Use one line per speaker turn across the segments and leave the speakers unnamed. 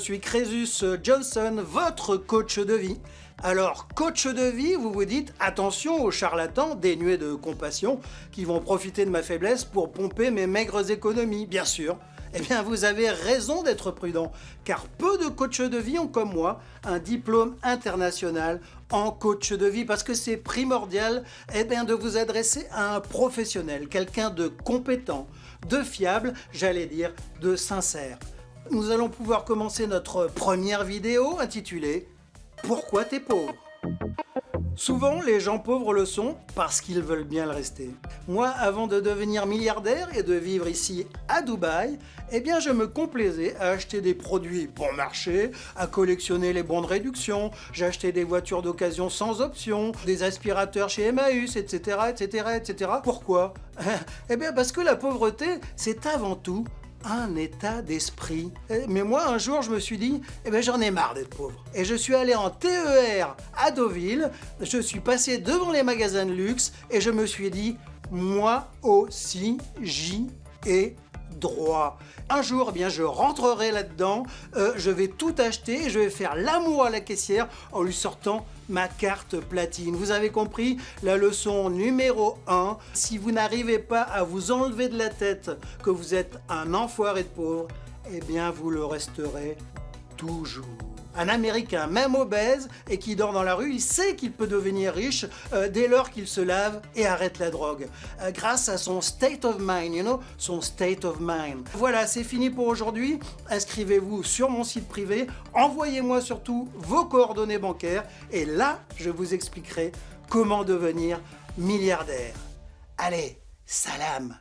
suis Crésus Johnson, votre coach de vie. Alors, coach de vie, vous vous dites, attention aux charlatans dénués de compassion qui vont profiter de ma faiblesse pour pomper mes maigres économies, bien sûr. Eh bien, vous avez raison d'être prudent, car peu de coachs de vie ont comme moi un diplôme international en coach de vie, parce que c'est primordial de vous adresser à un professionnel, quelqu'un de compétent, de fiable, j'allais dire de sincère. Nous allons pouvoir commencer notre première vidéo intitulée « Pourquoi t'es pauvre ?» Souvent, les gens pauvres le sont parce qu'ils veulent bien le rester. Moi, avant de devenir milliardaire et de vivre ici à Dubaï, je me complaisais à acheter des produits bon marché, à collectionner les bons de réduction, j'achetais des voitures d'occasion sans option, des aspirateurs chez Emmaüs, etc., etc., etc. Pourquoi? Parce que la pauvreté, c'est avant tout un état d'esprit. Mais moi, un jour, je me suis dit, j'en ai marre d'être pauvre. Et je suis allé en TER à Deauville, je suis passé devant les magasins de luxe et je me suis dit, moi aussi, j'y ai droit. Un jour, je rentrerai là-dedans, je vais tout acheter et je vais faire l'amour à la caissière en lui sortant ma carte platine. Vous avez compris la leçon numéro 1. Si vous n'arrivez pas à vous enlever de la tête que vous êtes un enfoiré de pauvre, vous le resterez toujours. Un Américain, même obèse et qui dort dans la rue, il sait qu'il peut devenir riche dès lors qu'il se lave et arrête la drogue. Grâce à son state of mind, son state of mind. Voilà, c'est fini pour aujourd'hui. Inscrivez-vous sur mon site privé. Envoyez-moi surtout vos coordonnées bancaires. Et là, je vous expliquerai comment devenir milliardaire. Allez, salam!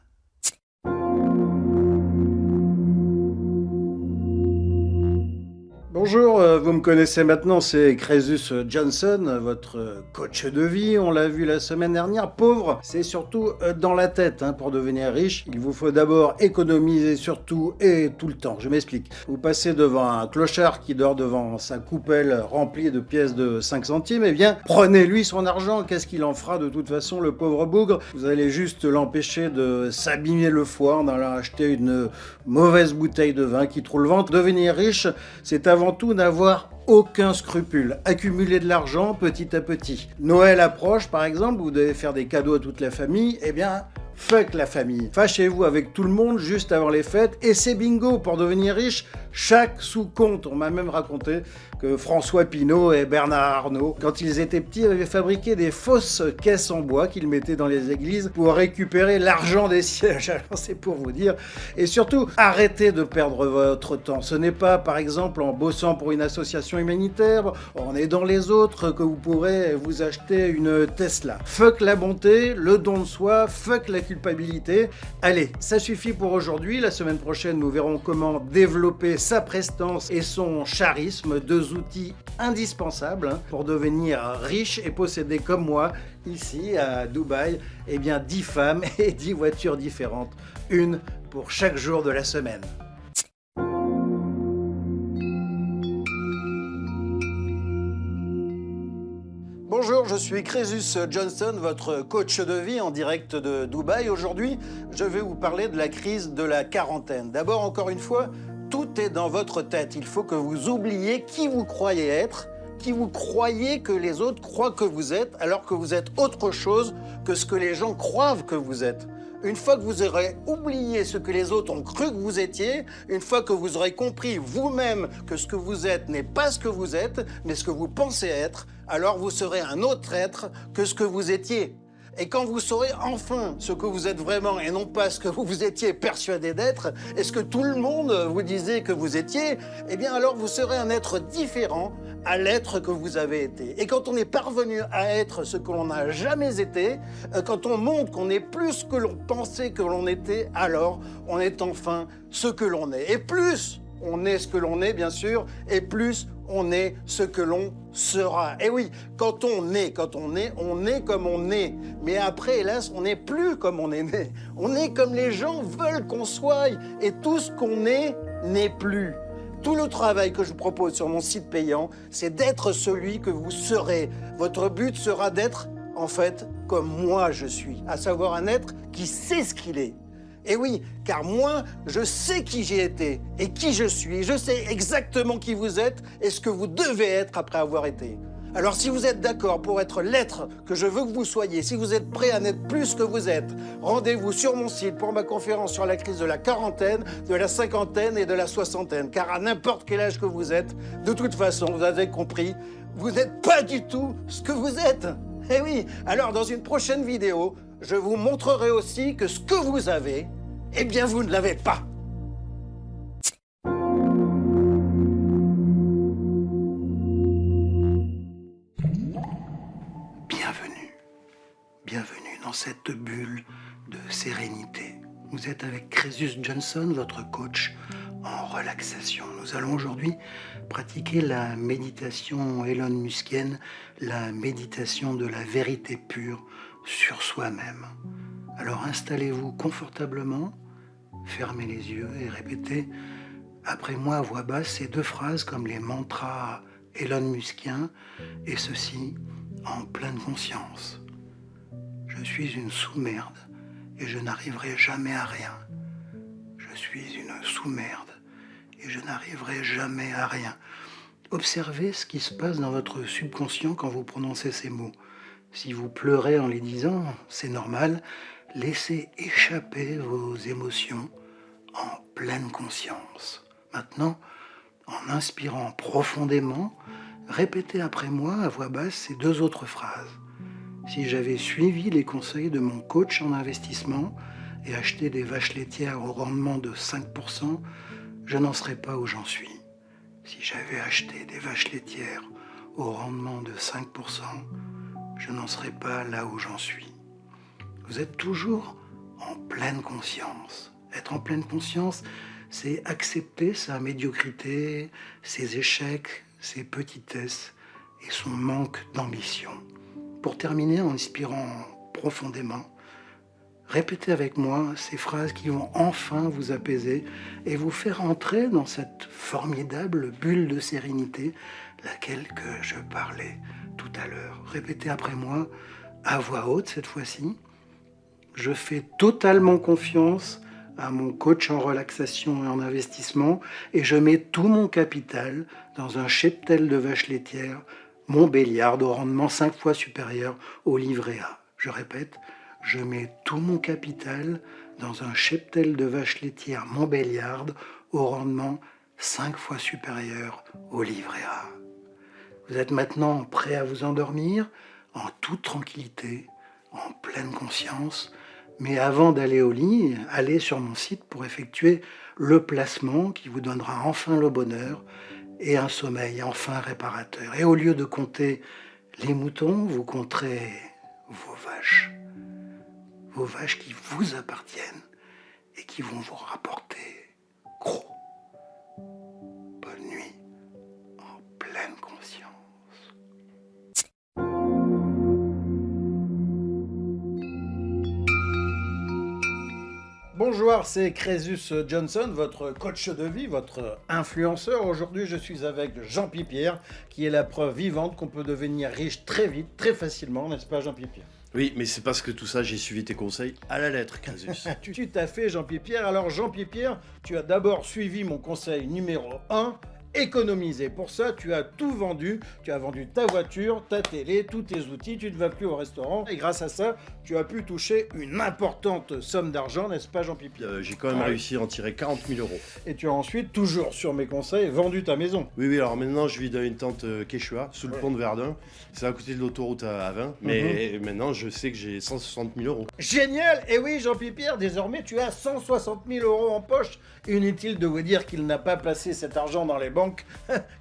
Bonjour, vous me connaissez maintenant, c'est Crésus Johnson, votre coach de vie, on l'a vu la semaine dernière. Pauvre, c'est surtout dans la tête. Pour devenir riche, il vous faut d'abord économiser surtout et tout le temps. Je m'explique. Vous passez devant un clochard qui dort devant sa coupelle remplie de pièces de 5 centimes, prenez-lui son argent, qu'est-ce qu'il en fera de toute façon, le pauvre bougre? Vous allez juste l'empêcher de s'abîmer le foie en allant acheter une mauvaise bouteille de vin qui trouve le ventre. Devenir riche, c'est avant tout n'avoir aucun scrupule, accumuler de l'argent petit à petit. Noël approche par exemple, vous devez faire des cadeaux à toute la famille, fuck la famille. Fâchez-vous avec tout le monde juste avant les fêtes et c'est bingo. Pour devenir riche, chaque sou compte. On m'a même raconté que François Pinault et Bernard Arnault, quand ils étaient petits, avaient fabriqué des fausses caisses en bois qu'ils mettaient dans les églises pour récupérer l'argent des sièges. Alors c'est pour vous dire. Et surtout, arrêtez de perdre votre temps. Ce n'est pas, par exemple, en bossant pour une association humanitaire, en aidant les autres, que vous pourrez vous acheter une Tesla. Fuck la bonté, le don de soi, fuck la culpabilité. Allez, ça suffit pour aujourd'hui. La semaine prochaine, nous verrons comment développer sa prestance et son charisme, deux outils indispensables pour devenir riche et posséder comme moi, ici à Dubaï, 10 femmes et 10 voitures différentes, une pour chaque jour de la semaine. Bonjour, je suis Crésus Johnson, votre coach de vie en direct de Dubaï. Aujourd'hui, je vais vous parler de la crise de la quarantaine. D'abord, encore une fois, tout est dans votre tête. Il faut que vous oubliez qui vous croyez être, qui vous croyez que les autres croient que vous êtes, alors que vous êtes autre chose que ce que les gens croient que vous êtes. Une fois que vous aurez oublié ce que les autres ont cru que vous étiez, une fois que vous aurez compris vous-même que ce que vous êtes n'est pas ce que vous êtes, mais ce que vous pensez être, alors vous serez un autre être que ce que vous étiez. Et quand vous saurez enfin ce que vous êtes vraiment et non pas ce que vous étiez persuadé d'être et ce que tout le monde vous disait que vous étiez, alors vous serez un être différent à l'être que vous avez été. Et quand on est parvenu à être ce que l'on n'a jamais été, quand on montre qu'on est plus que l'on pensait que l'on était, alors on est enfin ce que l'on est. Et plus on est ce que l'on est, bien sûr, et plus on est ce que l'on sera. Et oui, quand on est comme on est. Mais après, hélas, on n'est plus comme on est né. On est comme les gens veulent qu'on soit. Et tout ce qu'on est n'est plus. Tout le travail que je vous propose sur mon site payant, c'est d'être celui que vous serez. Votre but sera d'être, en fait, comme moi je suis. À savoir un être qui sait ce qu'il est. Et oui, car moi, je sais qui j'ai été et qui je suis. Je sais exactement qui vous êtes et ce que vous devez être après avoir été. Alors si vous êtes d'accord pour être l'être que je veux que vous soyez, si vous êtes prêt à n'être plus que vous êtes, rendez-vous sur mon site pour ma conférence sur la crise de la quarantaine, de la cinquantaine et de la soixantaine. Car à n'importe quel âge que vous êtes, de toute façon, vous avez compris, vous n'êtes pas du tout ce que vous êtes. Eh oui, alors dans une prochaine vidéo, je vous montrerai aussi que ce que vous avez, eh bien vous ne l'avez pas. Bienvenue dans cette bulle de sérénité. Vous êtes avec Crésus Johnson, votre coach en relaxation. Nous allons aujourd'hui pratiquer la méditation Elon Muskienne, la méditation de la vérité pure sur soi-même. Alors installez-vous confortablement, fermez les yeux et répétez après moi à voix basse ces deux phrases comme les mantras Elon Muskiens, et ceci en pleine conscience. Je suis une sous-merde et je n'arriverai jamais à rien. Je suis une sous-merde et je n'arriverai jamais à rien. Observez ce qui se passe dans votre subconscient quand vous prononcez ces mots. Si vous pleurez en les disant, c'est normal. Laissez échapper vos émotions en pleine conscience. Maintenant, en inspirant profondément, répétez après moi à voix basse ces deux autres phrases. Si j'avais suivi les conseils de mon coach en investissement et acheté des vaches laitières au rendement de 5%, je n'en serais pas où j'en suis. Si j'avais acheté des vaches laitières au rendement de 5%, je n'en serais pas là où j'en suis. Vous êtes toujours en pleine conscience. Être en pleine conscience, c'est accepter sa médiocrité, ses échecs, ses petitesses et son manque d'ambition. Pour terminer en inspirant profondément, répétez avec moi ces phrases qui vont enfin vous apaiser et vous faire entrer dans cette formidable bulle de sérénité, laquelle que je parlais tout à l'heure. Répétez après moi, à voix haute cette fois-ci. Je fais totalement confiance à mon coach en relaxation et en investissement et je mets tout mon capital dans un cheptel de vaches laitières Montbéliard au rendement 5 fois supérieur au livret A. Je répète, je mets tout mon capital dans un cheptel de vaches laitières Montbéliard au rendement 5 fois supérieur au livret A. Vous êtes maintenant prêt à vous endormir en toute tranquillité, en pleine conscience. Mais avant d'aller au lit, allez sur mon site pour effectuer le placement qui vous donnera enfin le bonheur et un sommeil enfin réparateur. Et au lieu de compter les moutons, vous compterez vos vaches qui vous appartiennent et qui vont vous rapporter gros. Bonne nuit en pleine conscience. Bonjour, c'est Crésus Johnson, votre coach de vie, votre influenceur. Aujourd'hui, je suis avec Jean Pipierre, qui est la preuve vivante qu'on peut devenir riche très vite, très facilement, n'est-ce pas Jean Pipierre?
Oui, mais c'est parce que tout ça, j'ai suivi tes conseils à la lettre, Crésus.
Tout à fait, Jean Pipierre. Alors Jean Pipierre, tu as d'abord suivi mon conseil numéro 1, économiser. Pour ça, tu as tout vendu. Tu as vendu ta voiture, ta télé, tous tes outils. Tu ne vas plus au restaurant. Et grâce à ça, tu as pu toucher une importante somme d'argent, n'est-ce pas, Jean Pipierre?
J'ai quand même réussi à en tirer 40 000 euros.
Et tu as ensuite, toujours sur mes conseils, vendu ta maison.
Oui, alors maintenant, je vis dans une tente Quechua, sous le pont de Verdun. C'est à côté de l'autoroute à 20. Mais maintenant, je sais que j'ai 160 000 euros.
Génial! Et oui, Jean Pipierre, désormais, tu as 160 000 euros en poche. Inutile de vous dire qu'il n'a pas placé cet argent dans les banques,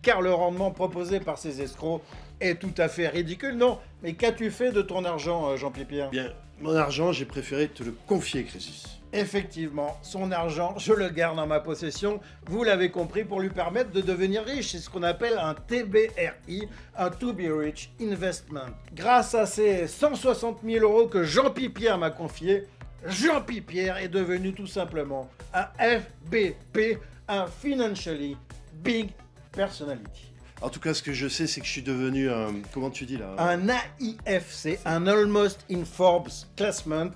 car le rendement proposé par ces escrocs est tout à fait ridicule. Non, mais qu'as-tu fait de ton argent, Jean Pipierre?
Bien, mon argent, j'ai préféré te le confier, Crésus.
Effectivement, son argent, je le garde en ma possession, vous l'avez compris, pour lui permettre de devenir riche. C'est ce qu'on appelle un TBRI, un To Be Rich Investment. Grâce à ces 160 000 euros que Jean Pipierre m'a confiés, Jean Pipierre est devenu tout simplement un FBP, un Financially Big Personality.
En tout cas, ce que je sais, c'est que je suis devenu un... Comment tu dis là?
Un AIF, c'est un Almost in Forbes Classment.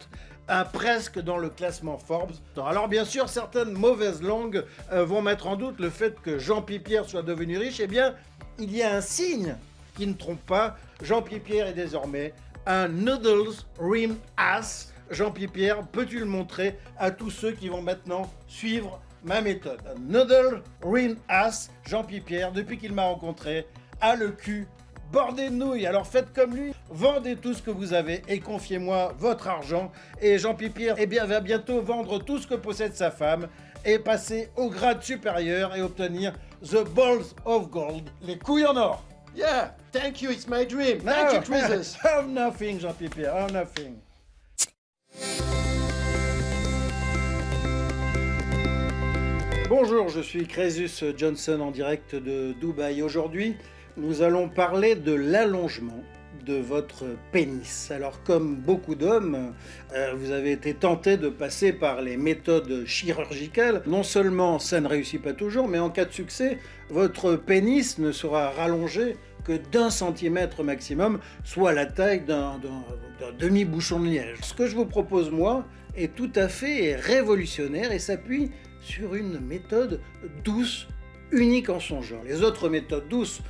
presque dans le classement Forbes. Alors bien sûr, certaines mauvaises langues vont mettre en doute le fait que Jean Pipierre soit devenu riche. Eh bien, il y a un signe qui ne trompe pas. Jean Pipierre est désormais un noodles rim ass. Jean Pipierre, peux-tu le montrer à tous ceux qui vont maintenant suivre ma méthode? Un noodle rim ass. Jean Pipierre, depuis qu'il m'a rencontré, a le cul bordé de nouilles. Alors faites comme lui, vendez tout ce que vous avez et confiez-moi votre argent. Et Jean Pipierre va bientôt vendre tout ce que possède sa femme et passer au grade supérieur et obtenir the balls of gold, les couilles en or.
Yeah, thank you, it's my dream. Thank you, Croesus.
Have nothing, Jean Pipierre, have nothing. Bonjour, je suis Crésus Johnson en direct de Dubaï. Aujourd'hui, nous allons parler de l'allongement de votre pénis. Alors, comme beaucoup d'hommes, vous avez été tenté de passer par les méthodes chirurgicales. Non seulement ça ne réussit pas toujours, mais en cas de succès, votre pénis ne sera rallongé que d'1 centimètre maximum, soit la taille d'un demi-bouchon de liège. Ce que je vous propose, moi, est tout à fait révolutionnaire et s'appuie sur une méthode douce, unique en son genre. Les autres méthodes douces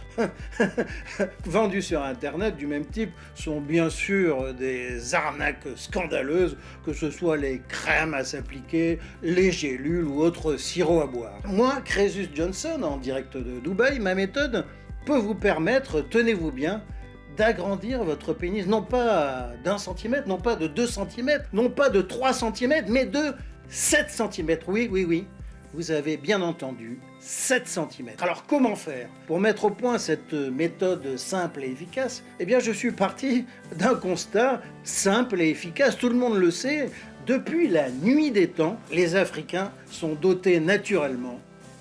vendues sur Internet du même type sont bien sûr des arnaques scandaleuses, que ce soit les crèmes à s'appliquer, les gélules ou autres sirops à boire. Moi, Crésus Johnson, en direct de Dubaï, ma méthode peut vous permettre, tenez-vous bien, d'agrandir votre pénis, non pas d'1 centimètre, non pas de 2 centimètres, non pas de 3 centimètres, mais de 7 centimètres. Oui, vous avez bien entendu, 7 cm. Alors comment faire? Pour mettre au point cette méthode simple et efficace, eh bien je suis parti d'un constat simple et efficace, tout le monde le sait, depuis la nuit des temps, les Africains sont dotés naturellement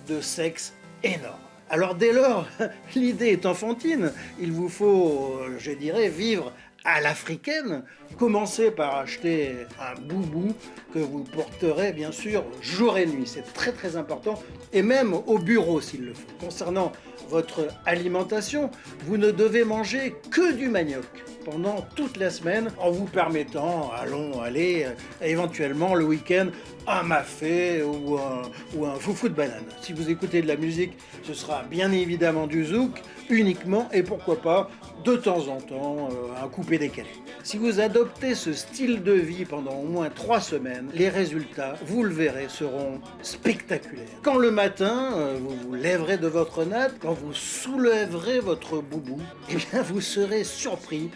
de sexe énorme. Alors dès lors, l'idée est enfantine, il vous faut, je dirais, vivre à l'africaine. Commencez par acheter un boubou que vous porterez bien sûr jour et nuit, c'est très très important, et même au bureau s'il le faut. Concernant votre alimentation, vous ne devez manger que du manioc pendant toute la semaine, en vous permettant, éventuellement le week-end, un mafé ou un foufou de banane. Si vous écoutez de la musique, ce sera bien évidemment du zouk, uniquement, et pourquoi pas, de temps en temps, un coupé décalé. Si vous adoptez ce style de vie pendant au moins 3 semaines, les résultats, vous le verrez, seront spectaculaires. Quand le matin, vous vous lèverez de votre natte, quand vous soulèverez votre boubou, eh bien vous serez surpris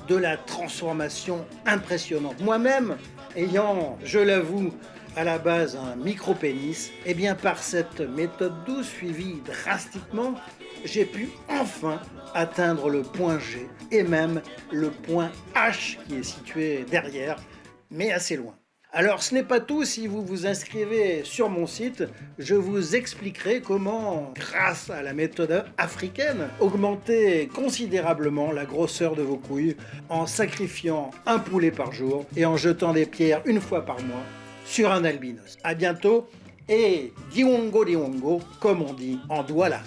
de la transformation impressionnante. Moi-même, ayant, je l'avoue, à la base un micro-pénis, eh bien par cette méthode douce suivie drastiquement, j'ai pu enfin atteindre le point G et même le point H qui est situé derrière, mais assez loin. Alors ce n'est pas tout, si vous vous inscrivez sur mon site, je vous expliquerai comment, grâce à la méthode africaine, augmenter considérablement la grosseur de vos couilles en sacrifiant un poulet par jour et en jetant des pierres une fois par mois sur un albinos. À bientôt et diwongo, comme on dit en Douala.